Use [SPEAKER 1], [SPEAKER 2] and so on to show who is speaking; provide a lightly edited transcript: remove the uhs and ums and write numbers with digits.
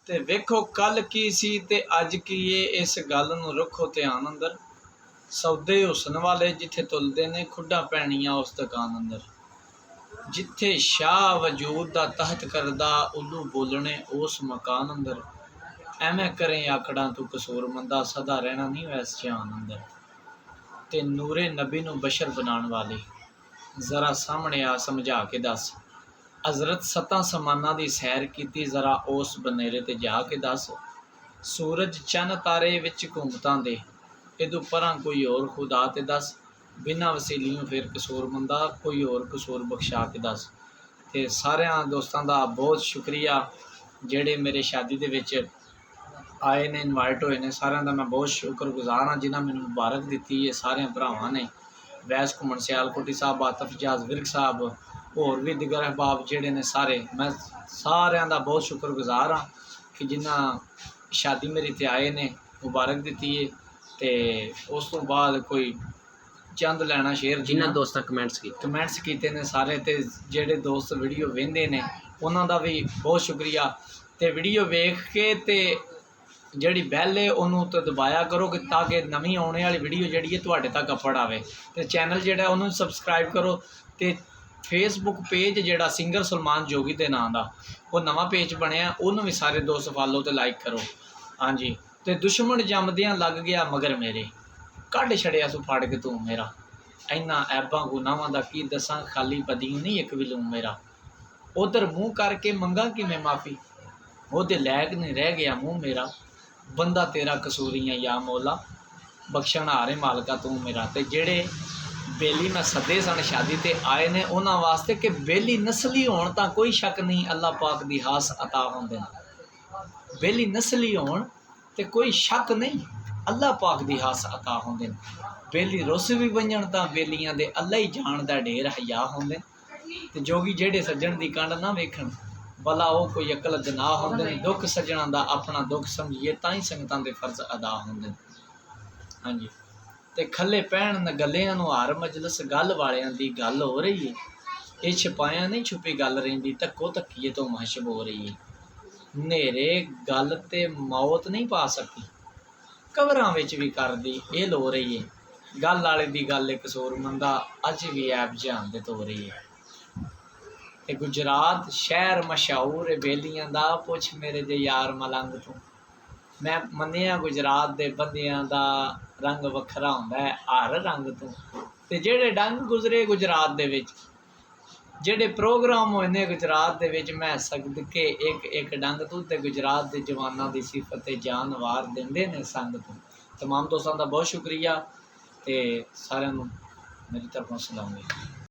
[SPEAKER 1] ਤੇ ਵੇਖੋ ਕੱਲ ਕੀ ਸੀ ਤੇ ਅੱਜ ਕੀ ਏ, ਇਸ ਗੱਲ ਨੂੰ ਰੱਖੋ ਧਿਆਨ ਅੰਦਰ। ਸੌਦੇ ਹੁਸਨ ਵਾਲੇ ਜਿੱਥੇ ਤੁਲਦੇ ਨੇ, ਖੁੱਡਾਂ ਪੈਣੀਆਂ ਉਸ ਦੁਕਾਨ ਅੰਦਰ। ਜਿੱਥੇ ਸ਼ਾਹ ਵਜੂਦ ਦਾ ਤਹਤ ਕਰਦਾ, ਉੱਲੂ ਬੋਲਣੇ ਉਸ ਮਕਾਨ ਅੰਦਰ। ਐਵੇਂ ਕਰੇ ਆਕੜਾਂ ਤੂੰ ਕਸੂਰਮੰਦਾ, ਸਦਾ ਰਹਿਣਾ ਨਹੀਂ ਵੈਸ ਜਾਨ ਅੰਦਰ। ਤੇ ਨੂਰੇ ਨਬੀ ਨੂੰ ਬਸ਼ਰ ਬਣਾਉਣ ਵਾਲੇ, ਜ਼ਰਾ ਸਾਹਮਣੇ ਆ ਸਮਝਾ ਕੇ ਦੱਸ। ਹਜ਼ਰਤ ਸੱਤਾਂ ਸਮਾਨਾਂ ਦੀ ਸੈਰ ਕੀਤੀ, ਜ਼ਰਾ ਉਸ ਬਨੇਰੇ ਤੇ ਜਾ ਕੇ ਦੱਸ। ਸੂਰਜ ਚੰਨ ਤਾਰੇ ਵਿੱਚ ਘੁੰਮਤਾਂ ਦੇ, ਇਹਦੋਂ ਪਰਾਂ ਕੋਈ ਹੋਰ ਖੁਦਾ ਤੇ ਦੱਸ। ਬਿਨਾਂ ਵਸੀਲਿਓਂ ਫਿਰ ਕਸੂਰਮੰਦਾ, ਕੋਈ ਹੋਰ ਕਸੂਰ ਬਖਸ਼ਾ ਕੇ ਦੱਸ। ਤੇ ਸਾਰਿਆਂ ਦੋਸਤਾਂ ਦਾ ਬਹੁਤ ਸ਼ੁਕਰੀਆ ਜਿਹੜੇ ਮੇਰੇ ਸ਼ਾਦੀ ਦੇ ਵਿੱਚ ਆਏ ਨੇ, ਇਨਵਾਈਟ ਹੋਏ ਨੇ। ਸਾਰਿਆਂ ਦਾ ਮੈਂ ਬਹੁਤ ਸ਼ੁਕਰਗੁਜ਼ਾਰ ਹਾਂ ਜਿਨ੍ਹਾਂ ਮੈਨੂੰ ਮੁਬਾਰਕ ਦਿੱਤੀ ਹੈ। ਸਾਰਿਆਂ ਭਰਾਵਾਂ ਨੇ, ਵੈਸ ਘੁੰਮਣ ਸਿਆਲਕੋਟੀ ਸਾਹਿਬ, ਆਤਫ ਇਜਾਜ਼ ਵਿਰਕ ਸਾਹਿਬ, ਹੋਰ ਵੀ ਦਿਗਰ ਅਹਿਬਾਬ ਜਿਹੜੇ ਨੇ ਸਾਰੇ, ਮੈਂ ਸਾਰਿਆਂ ਦਾ ਬਹੁਤ ਸ਼ੁਕਰਗੁਜ਼ਾਰ ਹਾਂ ਕਿ ਜਿਨ੍ਹਾਂ ਸ਼ਾਦੀ ਮੇਰੀ ਤੇ ਆਏ ਨੇ, ਮੁਬਾਰਕ ਦਿੱਤੀ ਹੈ। ਤੇ ਉਸ ਤੋਂ ਬਾਅਦ ਕੋਈ ਚੰਦ ਲੈਣਾ ਸ਼ੇਰ
[SPEAKER 2] ਜਿਨ੍ਹਾਂ ਦੋਸਤਾਂ ਕਮੈਂਟਸ
[SPEAKER 1] ਕੀਤੇ ਨੇ ਸਾਰੇ, ਤੇ ਜਿਹੜੇ ਦੋਸਤ ਵੀਡੀਓ ਵੇਖਦੇ ਨੇ ਉਹਨਾਂ ਦਾ ਵੀ ਬਹੁਤ ਸ਼ੁਕਰੀਆ। ਤੇ ਵੀਡੀਓ ਵੇਖ ਕੇ ਤੇ ਜਿਹੜੀ ਬੈਲ ਹੈ ਉਹਨੂੰ ਤਾਂ ਦਬਾਇਆ ਕਰੋ ਕਿ ਤਾਂ ਕਿ ਨਵੀਂ ਆਉਣੇ ਵਾਲੀ ਵੀਡੀਓ ਜਿਹੜੀ ਹੈ ਤੁਹਾਡੇ ਤੱਕ ਅਪੜ ਆਵੇ। ਤੇ ਚੈਨਲ ਜਿਹੜਾ ਉਹਨੂੰ ਸਬਸਕ੍ਰਾਈਬ ਕਰੋ। ਤੇ ਫੇਸਬੁੱਕ ਪੇਜ ਜਿਹੜਾ ਸਿੰਗਰ ਸਲਮਾਨ ਜੋਗੀ ਦੇ ਨਾਂ ਦਾ, ਉਹ ਨਵਾਂ ਪੇਜ ਬਣਿਆ, ਉਹਨੂੰ ਵੀ ਸਾਰੇ ਦੋਸਤ ਫਾਲੋ ਤੇ ਲਾਈਕ ਕਰੋ। ਹਾਂਜੀ। ਤੇ ਦੁਸ਼ਮਣ ਜੰਮਦਿਆਂ ਲੱਗ ਗਿਆ ਮਗਰ ਮੇਰੇ, ਕੱਢ ਛੜਿਆ ਸੋ ਫੜ ਕੇ ਤੂੰ ਮੇਰਾ। ਇੰਨਾ ਐਬਾਂ ਗੁਨਾਹਾਂ ਦਾ ਕੀ ਦੱਸਾਂ, ਖਾਲੀ ਬਦੀਨ ਨਹੀਂ ਇੱਕ ਵੀ ਲੂੰ ਮੇਰਾ। ਉਧਰ ਮੂੰਹ ਕਰਕੇ ਮੰਗਾ ਕਿਵੇਂ ਮਾਫੀ, ਉਹਦੇ ਲਾਇਕ ਨਹੀਂ ਰਹਿ ਗਿਆ ਮੂੰਹ ਮੇਰਾ। ਬੰਦਾ ਤੇਰਾ ਕਸੂਰੀਆਂ ਯਾ ਮੌਲਾ, ਬਖਸ਼ਣ ਹਾਰੇ ਮਾਲਕਾ ਤੂੰ ਮੇਰਾ। ਤੇ ਜਿਹੜੇ ਬੇਲੀ ਮੈਂ ਸੱਦੇ ਸਨ ਸ਼ਾਦੀ ਤੇ ਆਏ ਨੇ, ਉਹਨਾਂ ਵਾਸਤੇ ਕਿ ਬੇਲੀ ਨਸਲੀ ਹੋਣ ਤਾਂ ਕੋਈ ਸ਼ੱਕ ਨਹੀਂ ਅੱਲਾਹ ਪਾਕ ਦੀ ਹਾਸ ਅਤਾ ਹੁੰਦੇ ਨੇ। ਬੇਲੀ ਨਸਲੀ ਹੋਣ ਤੇ ਕੋਈ ਸ਼ੱਕ ਨਹੀਂ ਅੱਲਾਹ ਪਾਕ ਦੀ ਹਾਸ ਅਤਾ ਹੁੰਦੇ ਨੇ। ਬੇਲੀ ਰੁੱਸ ਵੀ ਵੰਜਣ ਤਾਂ ਬੇਲੀਆਂ ਦੇ ਅੱਲਾ ਹੀ ਜਾਣਦਾ ਢੇਰ ਹਯਾ ਹੁੰਦੇ ਨੇ। ਤੇ ਜੋਗੀ ਜਿਹੜੇ ਸੱਜਣ ਦੀ ਕੰਡ ਨਾ ਵੇਖਣ, ਭਲਾ ਉਹ ਕੋਈ ਅਕਲ ਗਨਾਹ ਹੁੰਦੇ ਨੇ। ਦੁੱਖ ਸੱਜਣਾ ਦਾ ਆਪਣਾ ਦੁੱਖ ਸਮਝੀਏ, ਤਾਂ ਹੀ ਸੰਗਤਾਂ ਦੇ ਫਰਜ਼ ਅਦਾ ਹੁੰਦੇ ਨੇ। ਹਾਂਜੀ। ਤੇ ਖੱਲੇ ਪੈਣ ਨਗਲਿਆਂ ਨੂੰ ਹਰ ਮਜਲਸ, ਗੱਲ ਵਾਲਿਆਂ ਦੀ ਗੱਲ ਹੋ ਰਹੀ ਹੈ। ਇਹ ਛਪਾਇਆ ਨਹੀਂ ਛੁਪੀ ਗੱਲ ਰਹਿੰਦੀ, ਧੱਕੋ ਧੱਕੀਏ ਤੋਂ ਮਹਸ਼ਬ ਹੋ ਰਹੀ ਹੈ। ਹਨੇਰੇ ਗੱਲ ਤੇ ਮੌਤ ਨਹੀਂ ਪਾ ਸਕੀ, ਕਬਰਾਂ ਵਿੱਚ ਵੀ ਕਰਦੀ ਇਹ ਲੋ ਰਹੀ ਹੈ। ਗੱਲ ਵਾਲੇ ਦੀ ਗੱਲ ਇੱਕ ਕਸੂਰਮੰਦਾ, ਅੱਜ ਵੀ ਐਬ ਜਹਾਨ ਦੇ ਧੋ ਰਹੀ ਹੈ। ਤੇ ਗੁਜਰਾਤ ਸ਼ਹਿਰ ਮਸ਼ਹੂਰ ਬੇਲੀਆਂ ਦਾ, ਪੁੱਛ ਮੇਰੇ ਜੇ ਯਾਰ ਮਲੰਗ ਤੋਂ। ਮੈਂ ਮੰਨਿਆ ਗੁਜਰਾਤ ਦੇ ਬੰਦਿਆਂ ਦਾ ਰੰਗ ਵੱਖਰਾ ਹੁੰਦਾ ਹੈ ਹਰ ਰੰਗ ਤੋਂ। ਤੇ ਜਿਹੜੇ ਡੰਗ ਗੁਜ਼ਰੇ ਗੁਜਰਾਤ ਦੇ ਵਿੱਚ, ਜਿਹੜੇ ਪ੍ਰੋਗਰਾਮ ਹੋਏ ਨੇ ਗੁਜਰਾਤ ਦੇ ਵਿੱਚ, ਮੈਂ ਸਦਕੇ ਇੱਕ ਡੰਗ ਤੋਂ। ਤੇ ਗੁਜਰਾਤ ਦੇ ਜਵਾਨਾਂ ਦੀ ਸਿਫਤ ਤੇ ਜਾਨਵਾਰ ਦਿੰਦੇ ਨੇ ਸੰਗ ਤੋਂ। ਤਮਾਮ ਦੋਸਤਾਂ ਦਾ ਬਹੁਤ ਸ਼ੁਕਰੀਆ ਤੇ ਸਾਰਿਆਂ ਨੂੰ ਮੇਰੀ ਤਰਫੋਂ ਸਲਾਮ।